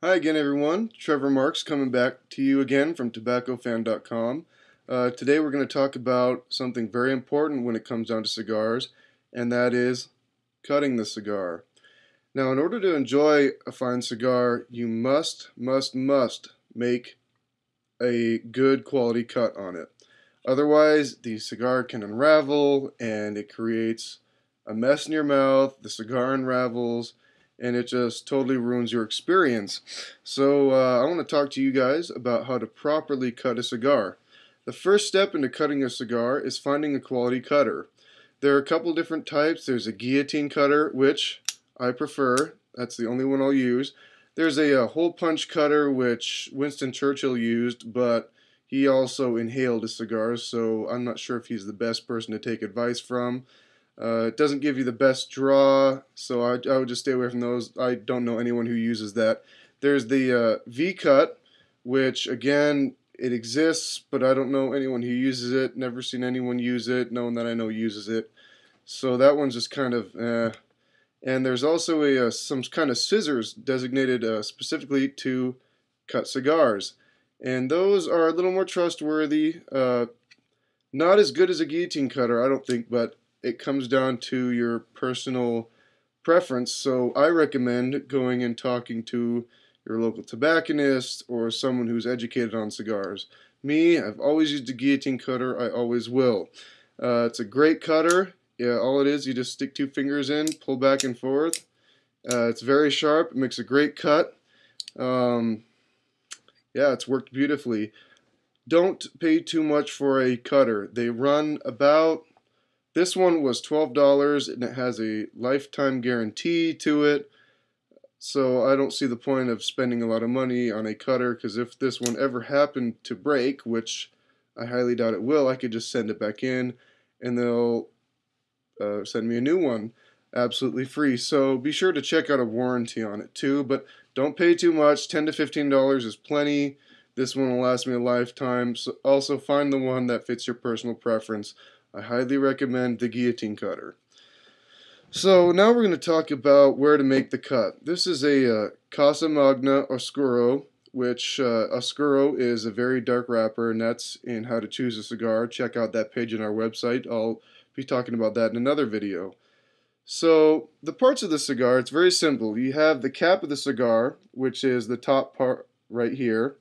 Hi again, everyone. Trevor Marks coming back to you again from tobaccofan.com. Today we're going to talk about something very important when it comes down to cigars, and that is cutting the cigar. Now, in order to enjoy a fine cigar, you must make a good quality cut on it. Otherwise, the cigar can unravel and it creates a mess in your mouth, the cigar unravels, and it just totally ruins your experience. So I want to talk to you guys about how to properly cut a cigar. The first step into cutting a cigar is finding a quality cutter. There are a couple different types. There's a guillotine cutter, which I prefer. That's the only one I'll use. There's a hole punch cutter, which Winston Churchill used, but he also inhaled his cigars, so I'm not sure if he's the best person to take advice from. It doesn't give you the best draw, so I would just stay away from those. I don't know anyone who uses that. There's the V-cut, which again, it exists, but I don't know anyone who uses it. Never seen anyone use it. No one that I know uses it. So that one's just kind of And there's also some kind of scissors designated specifically to cut cigars. And those are a little more trustworthy. Not as good as a guillotine cutter, I don't think, but it comes down to your personal preference. So I recommend going and talking to your local tobacconist or someone who's educated on cigars. Me, I've always used a guillotine cutter. I always will. It's a great cutter. Yeah, all it is, you just stick two fingers in, pull back and forth. It's very sharp. It makes a great cut. Yeah, it's worked beautifully. Don't pay too much for a cutter. They run about, this one was $12 and it has a lifetime guarantee to it. So I don't see the point of spending a lot of money on a cutter, because if this one ever happened to break, which I highly doubt it will, I could just send it back in and they'll send me a new one absolutely free. So be sure to check out a warranty on it too, but don't pay too much. $10 to $15 is plenty. This one will last me a lifetime. So also find the one that fits your personal preference. I highly recommend the guillotine cutter. So now we're going to talk about where to make the cut. This is a Casa Magna Oscuro, which Oscuro is a very dark wrapper, and that's in How to Choose a Cigar. Check out that page on our website. I'll be talking about that in another video. So the parts of the cigar, it's very simple. You have the cap of the cigar, which is the top part right here.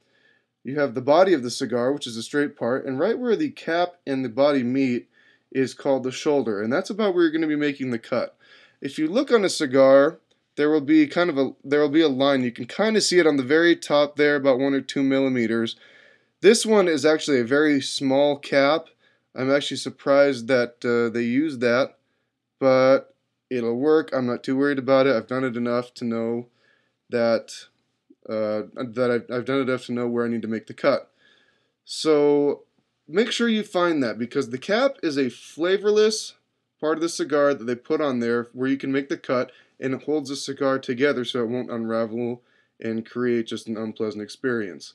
You have the body of the cigar, which is the straight part, and right where the cap and the body meet is called the shoulder, and that's about where you're going to be making the cut. If you look on a cigar, there will be a line. You can kind of see it on the very top there, about 1 or 2 millimeters. This one is actually a very small cap. I'm actually surprised that they use that, but it'll work. I'm not too worried about it. I've done it enough to know that I've done enough to know where I need to make the cut. So make sure you find that, because the cap is a flavorless part of the cigar that they put on there where you can make the cut, and it holds the cigar together so it won't unravel and create just an unpleasant experience.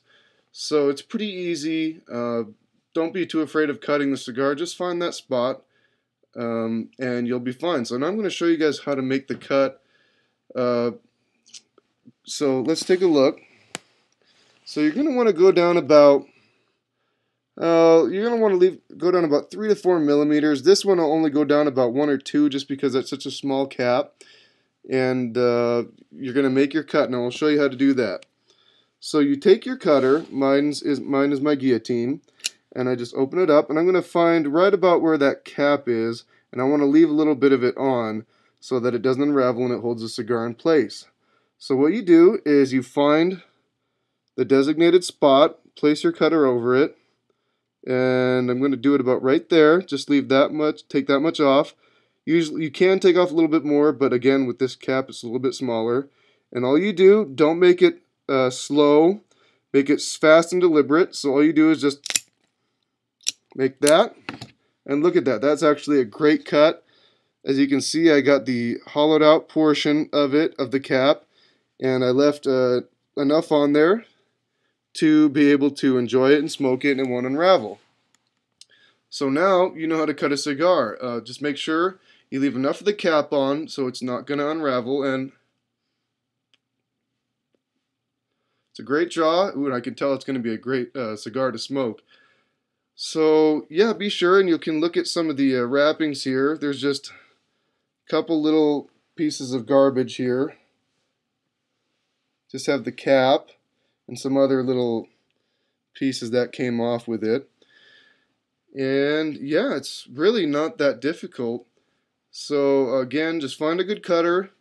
So it's pretty easy. Don't be too afraid of cutting the cigar. Just find that spot and you'll be fine. So now I'm going to show you guys how to make the cut. So let's take a look. So you're going to want to go down about go down about 3 to 4 millimeters. This one will only go down about 1 or 2 just because that's such a small cap. And you're going to make your cut. Now I'll show you how to do that. So you take your cutter, mine is my guillotine, and I just open it up, and I'm going to find right about where that cap is, and I want to leave a little bit of it on so that it doesn't unravel and it holds the cigar in place. So what you do is you find the designated spot, place your cutter over it, and I'm going to do it about right there. Just leave that much, take that much off. Usually you can take off a little bit more, but again with this cap it's a little bit smaller. And all you do, don't make it slow, make it fast and deliberate. So all you do is just make that, and look at that. That's actually a great cut. As you can see, I got the hollowed out portion of it, of the cap, and I left enough on there to be able to enjoy it and smoke it and it won't unravel. So now you know how to cut a cigar. Just make sure you leave enough of the cap on so it's not going to unravel, and It's a great draw. Ooh, and I can tell it's going to be a great cigar to smoke. So yeah, be sure and you can look at some of the wrappings here. There's just a couple little pieces of garbage here. Just have the cap and some other little pieces that came off with it. And yeah, it's really not that difficult. So again, just find a good cutter.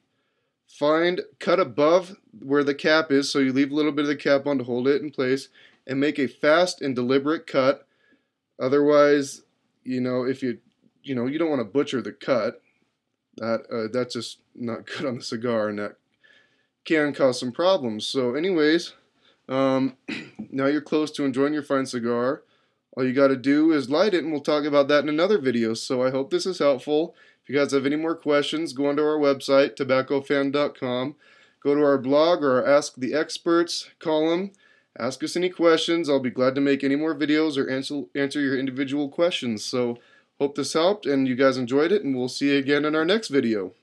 Cut above where the cap is, so you leave a little bit of the cap on to hold it in place, and make a fast and deliberate cut. Otherwise, if you don't want to butcher the cut. That's just not good on the cigar, and that can cause some problems. So anyways, now you're close to enjoying your fine cigar. All you got to do is light it, and we'll talk about that in another video. So I hope this is helpful. If you guys have any more questions, go onto our website, tobaccofan.com. Go to our blog or our Ask the Experts column. Ask us any questions. I'll be glad to make any more videos or answer your individual questions. So hope this helped and you guys enjoyed it, and we'll see you again in our next video.